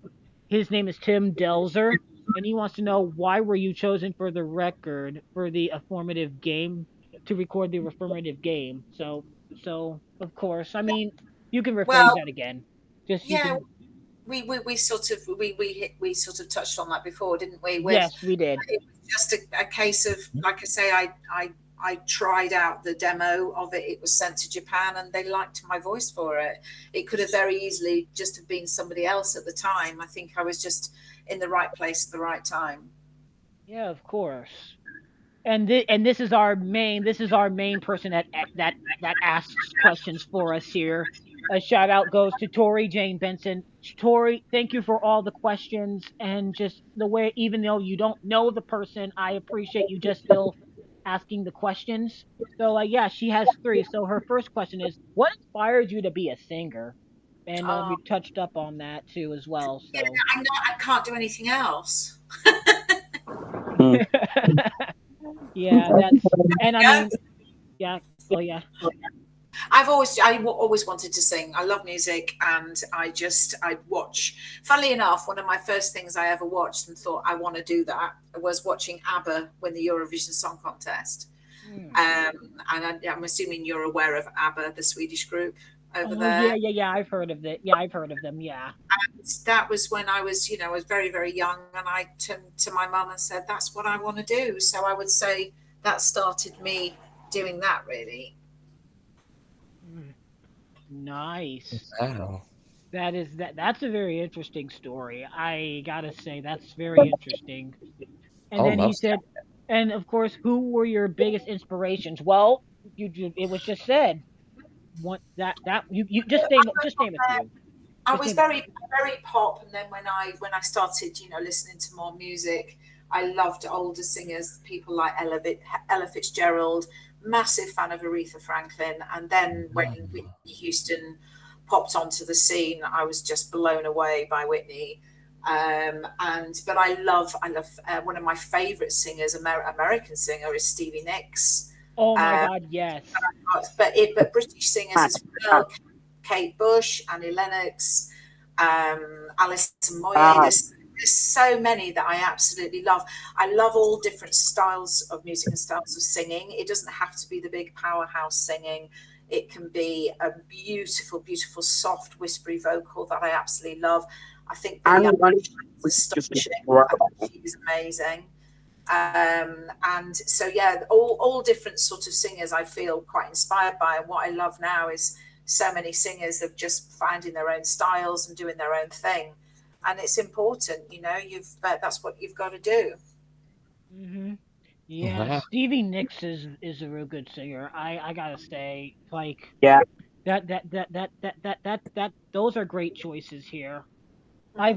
His name is Tim Delzer, and he wants to know why were you chosen for the record for the affirmative game to record the affirmative game. So of course, I mean, you can rephrase Well, that again. Just you yeah, can. we sort of we sort of touched on that before, didn't we? With Yes, we did. it was just a case of, like I say, I tried out the demo of it. It was sent to Japan, and they liked my voice for it. It could have very easily just have been somebody else at the time. I think I was just in the right place at the right time. Yeah, of course. And this is our main person that asks questions for us here. A shout out goes to Tori Jane Benson. Tori, thank you for all the questions and just the way, even though you don't know the person, I appreciate you just still asking the questions. So yeah, she has three. So her first question is, what inspired you to be a singer? And Oh, you touched up on that too as well. yeah, So I know I can't do anything else. Hmm. yeah, that's and I Yeah. mean yeah. Oh yeah. I always wanted to sing. I love music, and I'd watch. Funnily enough, one of my first things I ever watched and thought I want to do that was watching ABBA win the Eurovision Song Contest. Hmm. I'm assuming you're aware of ABBA, the Swedish group over Oh yeah, there. yeah. I've heard of it. Yeah, I've heard of them. Yeah. That was when I was, I was very, very young, and I turned to my mum and said, "That's what I want to do." So I would say that started me doing that, really. Hmm. Nice. Oh. That's a very interesting story. I gotta say that's very interesting. And then he Almost. said, and of course, who were your biggest inspirations? Well, it was just said. What that you just name a few. I Just was name it. very pop, and then when I started, listening to more music, I loved older singers, people like Ella Fitzgerald. Massive fan of Aretha Franklin, and then when Whitney Houston popped onto the scene, I was just blown away by Whitney. And but I love one of my favorite singers, American singer, is Stevie Nicks. Oh my Um, God, yes. but British singers as well, Kate Bush, Annie Lennox, Alison Moyet. There's so many that I absolutely love. I love all different styles of music and styles of singing. It doesn't have to be the big powerhouse singing. It can be a beautiful, beautiful, soft, whispery vocal that I absolutely love. I think Billie I'm Eilish is just astonishing. I think she is amazing. And so yeah, all different sort of singers I feel quite inspired by. And what I love now is so many singers of just finding their own styles and doing their own thing, and it's important, that's what you've got to do. Hmm. Yeah, Wow. Stevie Nicks is a real good singer. I gotta say, like yeah. those are great choices here. I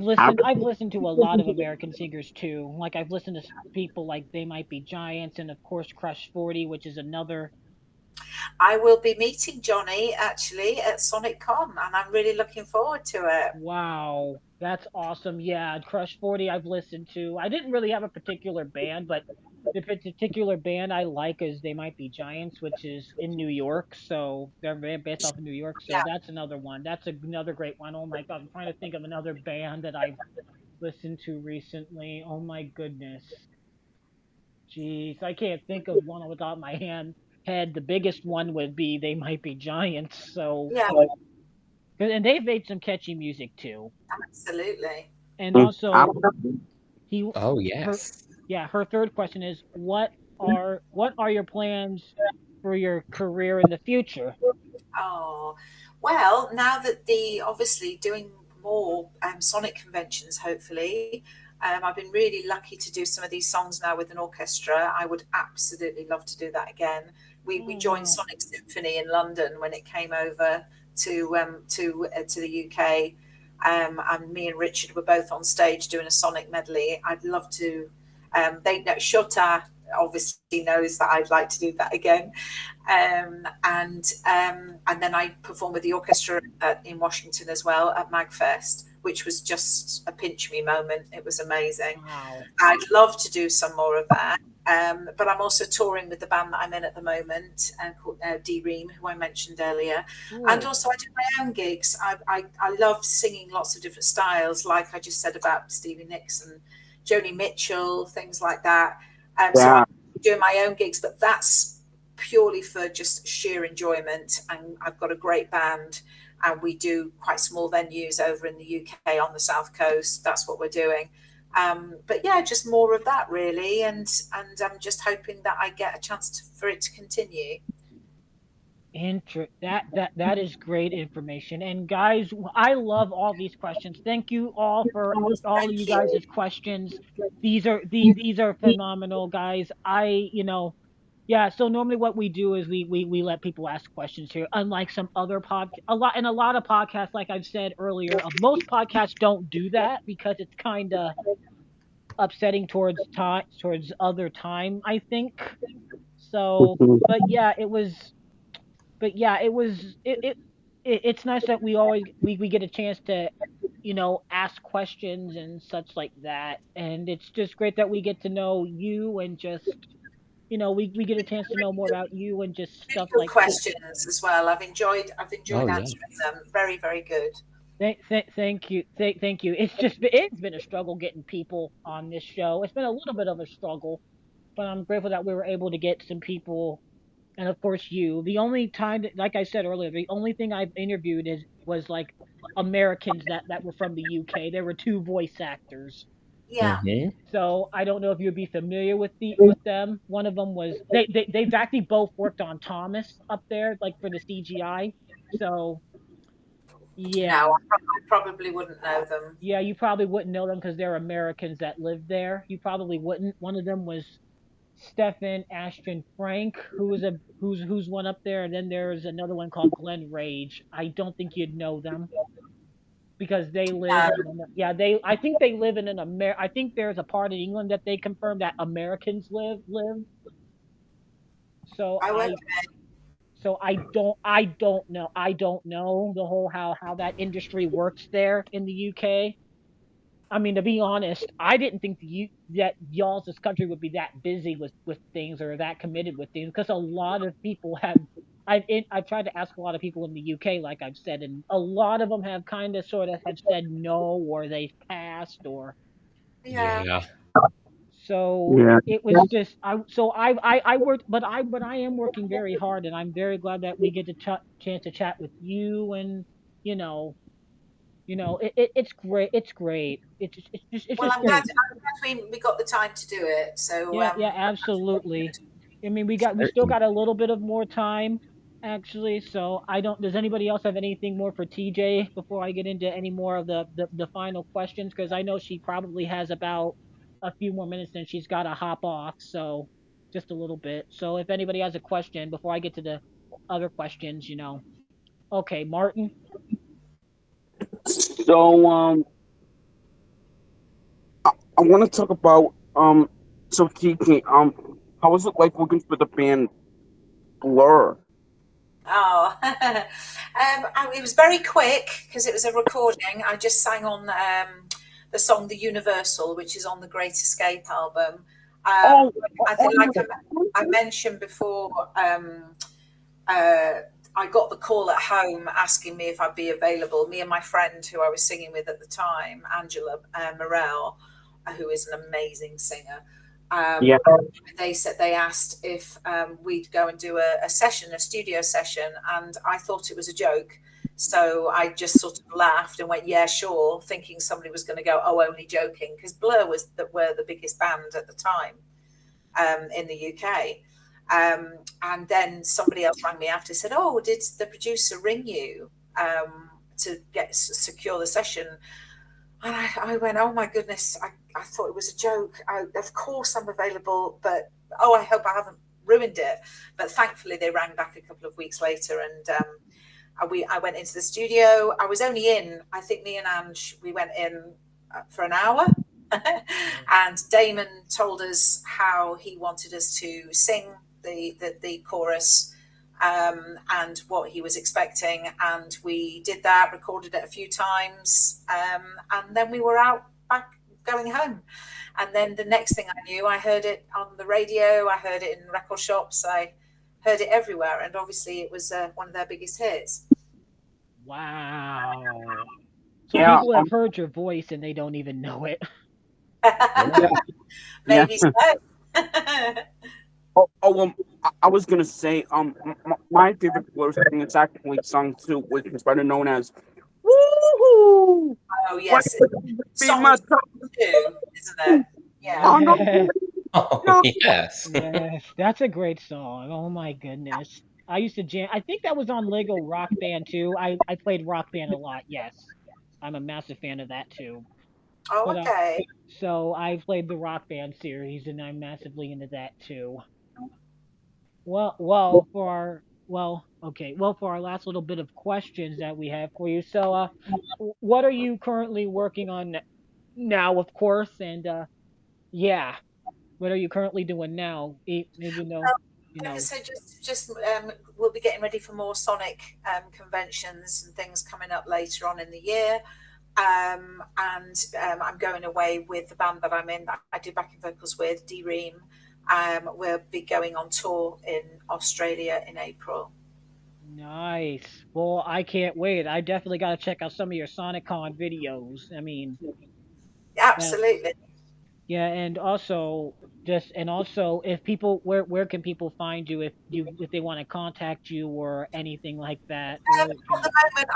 I've listened to a lot of American singers too. Like I've listened to people like They Might Be Giants, and of course Crush 40, which is another. I will be meeting Johnny actually at Sonic Con, and I'm really looking forward to it. Wow, that's awesome. Yeah, Crush 40 I've listened to. I didn't really have a particular band, but the particular band I like is They Might Be Giants, which is in New York. So they're based off of New York. So Yeah, that's another one. That's another great one. Oh my God, I'm trying to think of another band that I've listened to recently. Oh my goodness. Jeez, I can't think of one off the top of my head. The biggest one would be They Might Be Giants. So, yeah, and they've made some catchy music too. absolutely. And also, would he, Oh, her, yes. yeah, her third question is, what are your plans for your career in the future? Oh, well, now that the obviously doing more Sonic conventions, hopefully, I've been really lucky to do some of these songs now with an orchestra. I would absolutely love to do that again. We Oh joined wow. Sonic Symphony in London when it came over to the UK, and me and Richard were both on stage doing a Sonic medley. I'd love to. They know Shota obviously knows that I'd like to do that again. And then I performed with the orchestra in Washington as well at Magfest, which was just a pinch me moment. It was amazing. Wow. I'd love to do some more of that. But I'm also touring with the band that I'm in at the moment, called D Ream, who I mentioned earlier. And Cool. also, I do my own gigs. I love singing lots of different styles, like I just said about Stevie Nicks and Joni Mitchell, things like that. So I'm yeah. doing my own gigs, but that's purely for just sheer enjoyment. And I've got a great band, and we do quite small venues over in the UK on the south coast. That's what we're doing. But yeah, just more of that really, and I'm just hoping that I get a chance for it to continue. That is great information. And guys, I love all these questions. Thank you all for all of you Thank guys' you. questions. These are phenomenal, guys. Yeah, so normally what we do is we let people ask questions here. Unlike some other a lot of podcasts, like I've said earlier, most podcasts don't do that because it's kind of upsetting towards other time, I think. So, but yeah, it was but yeah, it's nice that we get a chance to ask questions and such like that, and it's just great that we get to know you and just we get a chance to know more about you and just Really stuff good like that. questions as well. I've enjoyed Oh, answering yes. them. Very, very good. Thank you, thank you. It's been a struggle getting people on this show. It's been a little bit of a struggle, but I'm grateful that we were able to get some people. And of course you. The only time that, like I said earlier, the only thing I've interviewed was like Americans that were from the UK. There were two voice actors. Yeah, Mm-hmm. So I don't know if you'd be familiar with them. One of them was they've actually both worked on Thomas up there, like for the CGI. So no, yeah, I probably wouldn't know them. yeah, you probably wouldn't know them because they're Americans that live there. You probably wouldn't. One of them was Stefan Ashton Frank, who's one up there, and then there's another one called Glenn Rage. I don't think you'd know them. because they live in I think they live in I think there's a part of England that they confirmed that Americans live. So I went. I don't know the whole how that industry works there in the UK. I mean, to be honest, I didn't think that y'all's this country would be that busy with things or that committed with things because a lot of people have. I've tried to ask a lot of people in the UK, like I've said, and a lot of them have kind of sort of have said no or they've passed or Yeah. Yeah. so Yeah. it was just I worked, but I am working very hard, and I'm very glad that we get to chance to chat with you, and you know it's great. It's great. It's Well, just great. I'm glad we got the time to do it. So Yeah, absolutely. I mean, we still got a little bit of more time actually. So I don't. Does anybody else have anything more for TJ before I get into any more of the final questions? Because I know she probably has about a few more minutes and she's got to hop off. So just a little bit. So if anybody has a question before I get to the other questions, Okay, Martin. So I want to talk about so TK, how was it like working for the band Blur? Oh, it was very quick because it was a recording. I just sang on the song "The Universal," which is on the Great Escape album. Oh, I think, like I mentioned before, I got the call at home asking me if I'd be available. Me and my friend, who I was singing with at the time, Angela Morel, who is an amazing singer. yeah. They asked if we'd go and do a session, a studio session, and I thought it was a joke. So I just sort of laughed and went, "Yeah, sure," thinking somebody was going to go, "Oh, only joking," because Blur were the biggest band at the time in the UK. And then somebody else rang me after and said, "Oh, did the producer ring you to secure the session?" And I went, "Oh my goodness, I thought it was a joke. Of course I'm available, but I hope I haven't ruined it." But thankfully they rang back a couple of weeks later, and I went into the studio. I was only in, I think me and Ange, we went in for an hour. And Damon told us how he wanted us to sing the chorus and what he was expecting, and we did that, recorded it a few times, and then we were out back going home. And then the next thing I knew, I heard it on the radio, I heard it in record shops, I heard it everywhere, and obviously it was one of their biggest hits. Wow. So Yeah. people have heard your voice and they don't even know it. Maybe so. I was gonna say, my favorite Blur song is actually song 2, which is better known as "Woohoo." Oh yes, Be song my 2, isn't it? Yeah. Oh, no. Yes. Oh, yes. Yes, that's a great song. Oh my goodness. I used to jam. I think that was on Lego Rock Band too. I played Rock Band a lot. Yes, I'm a massive fan of that too. Oh, But okay. so I played the Rock Band series, and I'm massively into that too. Well, for our last little bit of questions that we have for you. So, what are you currently working on now? Of course, and yeah, what are you currently doing now? Even though Like I said, just we'll be getting ready for more Sonic conventions and things coming up later on in the year. And I'm going away with the band that I'm in, that I do backing vocals with, D Ream. We'll be going on tour in Australia in April. Nice. Well, I can't wait. I definitely got to check out some of your SonicCon videos. I mean, Absolutely. yeah, and also if people where can people find you if they want to contact you or anything like that? At the moment,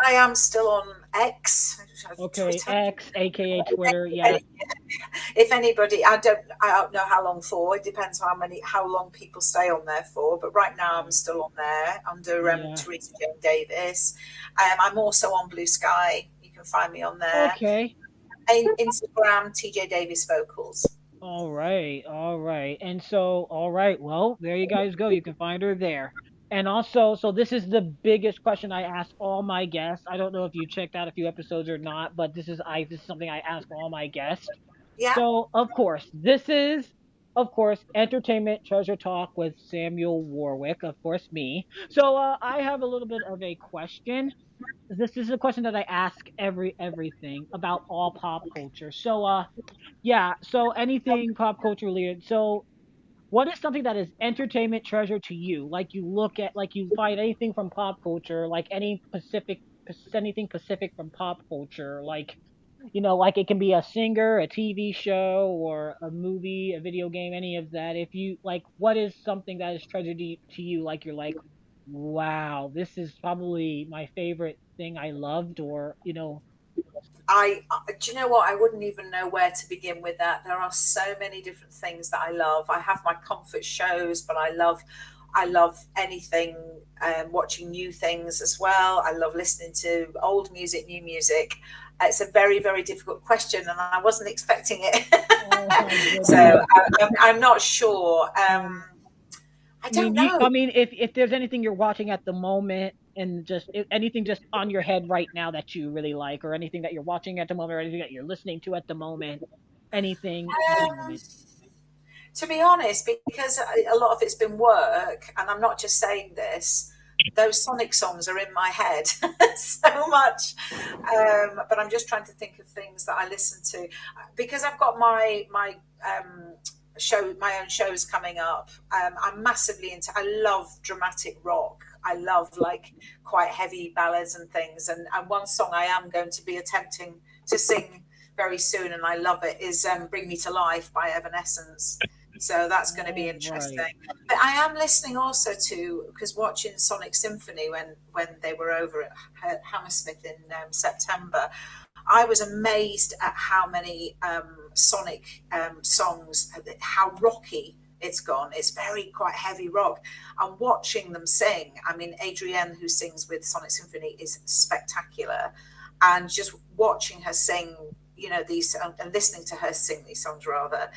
I am still on X, Okay, Twitter. X, aka Twitter, yeah. If anybody, I don't know how long for. It depends how long people stay on there for. But right now, I'm still on there under Yeah. Teresa Jane Davis. I'm also on Blue Sky. You can find me on there. Okay. Instagram, TJ Davis Vocals. All right. And so, all right. Well, there you guys go. You can find her there. And also, so this is the biggest question I ask all my guests. I don't know if you checked out a few episodes or not, but this is something I ask all my guests. Yeah. So, of course, this is, of course, Entertainment Treasure Talk with Samuel Warwick, of course, me. So, I have a little bit of a question. This is a question that I ask everything about all pop culture. So, yeah, so anything pop culture related. So, what is something that is entertainment treasure to you? Like you look at, like you find anything from pop culture, like anything Pacific from pop culture, like like it can be a singer, a TV show, or a movie, a video game, any of that. If you like, what is something that is treasure to you? Like you're like, wow, this is probably my favorite thing I loved, or Do you know what? I wouldn't even know where to begin with that. There are so many different things that I love. I have my comfort shows, but I love anything, watching new things as well. I love listening to old music, new music. It's a very, very difficult question, and I wasn't expecting it. oh my So goodness. I'm not sure. I I don't mean, know. if there's anything you're watching at the moment, and just anything just on your head right now that you really like, or anything that you're watching at the moment, or anything that you're listening to at the moment, anything at the Um, moment. to be honest, because a lot of it's been work, and I'm not just saying this, those Sonic songs are in my head so much. But I'm just trying to think of things that I listen to because I've got my show, my own shows coming up. I'm massively into. I love dramatic rock. I love like quite heavy ballads and things. And one song I am going to be attempting to sing very soon, and I love it, is "Bring Me to Life" by Evanescence. So that's going to be All right. interesting. But I am listening also to, because watching Sonic Symphony when they were over at Hammersmith in September, I was amazed at how many Sonic songs, how rocky it's gone. It's very quite heavy rock. And watching them sing, I mean, Adrienne, who sings with Sonic Symphony, is spectacular. And just watching her sing, these, and listening to her sing these songs rather,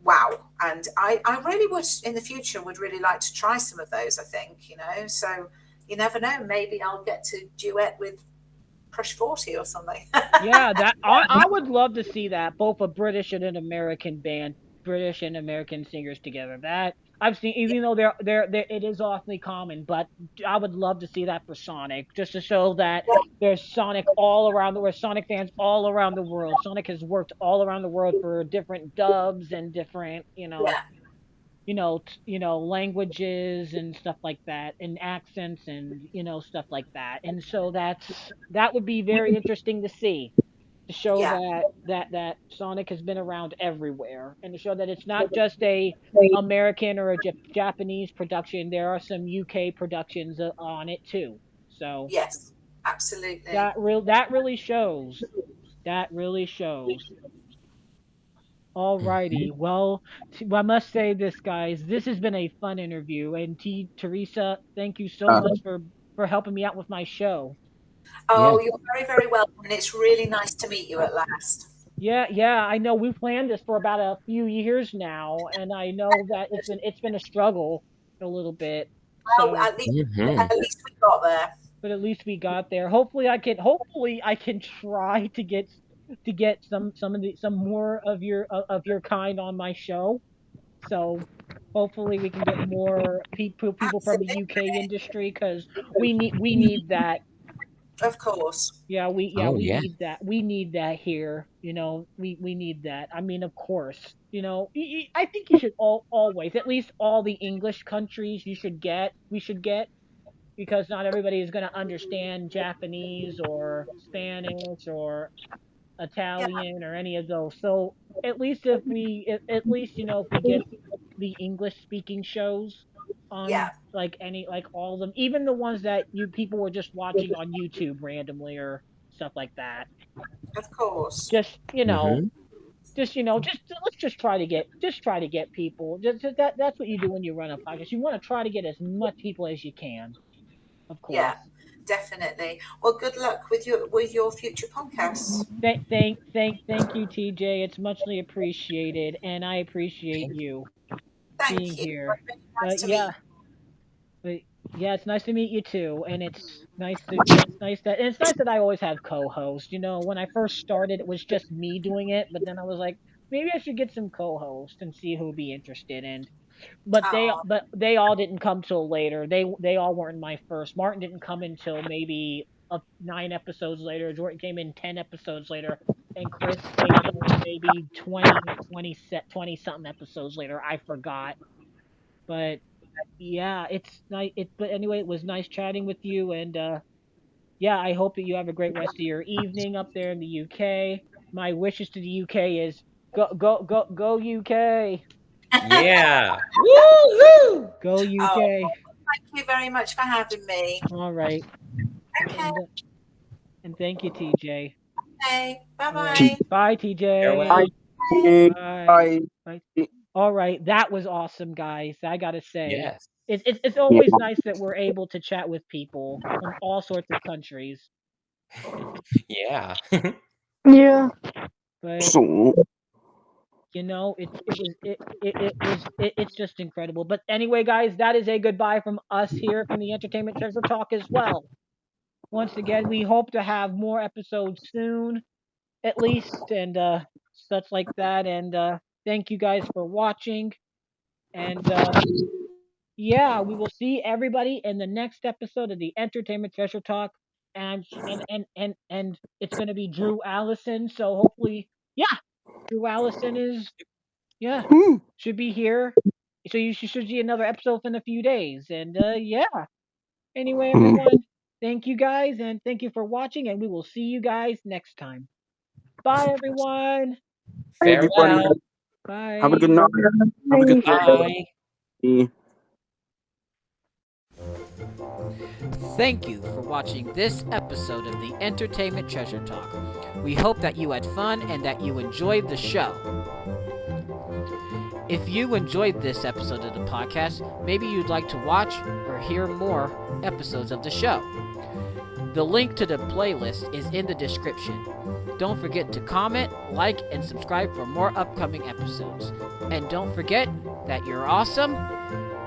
wow. And I really would, in the future, would really like to try some of those, I think, so you never know, maybe I'll get to duet with Crush 40 or something. Yeah, that I would love to see that, both a British and an American band, British and American singers together. That I've seen, even though they're it is awfully common, but I would love to see that for Sonic, just to show that there's Sonic all around the world, Sonic fans all around the world. Sonic has worked all around the world for different dubs and different, Yeah, languages and stuff like that, and accents, and stuff like that. And so that would be very interesting to see, to show yeah, that Sonic has been around everywhere, and to show that it's not just a American or a Japanese production. There are some UK productions on it too. So yes, absolutely. that really shows. That really shows. Mhm. Alrighty. Well, I must say this, guys. This has been a fun interview, and Teresa, thank you so Uh, much for helping me out with my show. Yeah. Oh, you're very, very welcome, and it's really nice to meet you at last. Yeah, yeah. I know we've planned this for about a few years now, and I know that it's been a struggle a little bit. Oh, So, at least, Hmm. at least we got there. but at least we got there. Hopefully I can try to get some more of your kind on my show. So hopefully we can get more people from the UK Absolutely, industry, because we need that. of course. Yeah, Oh we yeah. need that. We need that here. We need that. I mean, of course. I think you should always, at least all the English countries, we should get, because not everybody is going to understand Japanese or Spanish or Yeah, Italian or any of those. So at least if we get the English speaking shows on, yeah, like, all of them, even the ones that you people were just watching on YouTube randomly or stuff like that. of course. Just Hmm. just let's just try to get people. That's what you do when you run a podcast. You want to try to get as much people as you can, of Yeah, course. definitely. Well, good luck with your future podcasts. Thank you, TJ. It's muchly appreciated, and I appreciate you being Thank you. here. It's really nice But to yeah, meet but Yeah, it's nice to meet you too, and it's nice that I always have co-hosts. When I first started, it was just me doing it, but then I was like, maybe I should get some co-hosts and see who'd be interested. And Oh, but they all didn't come till later. They all weren't my first. Martin didn't come until maybe 9 episodes later. Jordan came in 10 episodes later, and Kris came in maybe 20 something episodes later. I forgot, but yeah, it's nice. But anyway, it was nice chatting with you, and yeah, I hope that you have a great rest of your evening up there in the UK. My wishes to the UK is go UK, Yeah. Woo! go oh, UK. thank you very much for having me. All right, Okay, and thank you, TJ. okay, bye All right, bye. bye, You're TJ. Bye. welcome. Bye. Bye. Bye. All right, that was awesome, guys. I gotta say, Yes. it's Yeah. always nice that we're able to chat with people from all sorts of countries. Yeah. Yeah. But So, it's just incredible. But anyway, guys, that is a goodbye from us here from the Entertainment Treasure Talk as well. Once again, we hope to have more episodes soon, at least, and such like that. And thank you guys for watching. And yeah, we will see everybody in the next episode of the Entertainment Treasure Talk. And it's going to be Drew Allison. So hopefully, yeah, Drew Allison is yeah, hmm. should be here. So you should see another episode in a few days. And yeah. Anyway, everyone, thank you guys and thank you for watching and we will see you guys next time. Bye everyone. Bye, everybody. Farewell. Have a good Bye. night. Have a good Bye. day. Thank you for watching this episode of the Entertainment Treasure Talk. We hope that you had fun and that you enjoyed the show. If you enjoyed this episode of the podcast, maybe you'd like to watch or hear more episodes of the show. The link to the playlist is in the description. Don't forget to comment, like, and subscribe for more upcoming episodes. And don't forget that you're awesome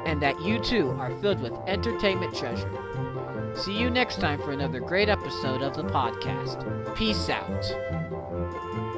and that you too are filled with entertainment treasure. See you next time for another great episode of the podcast. Peace out.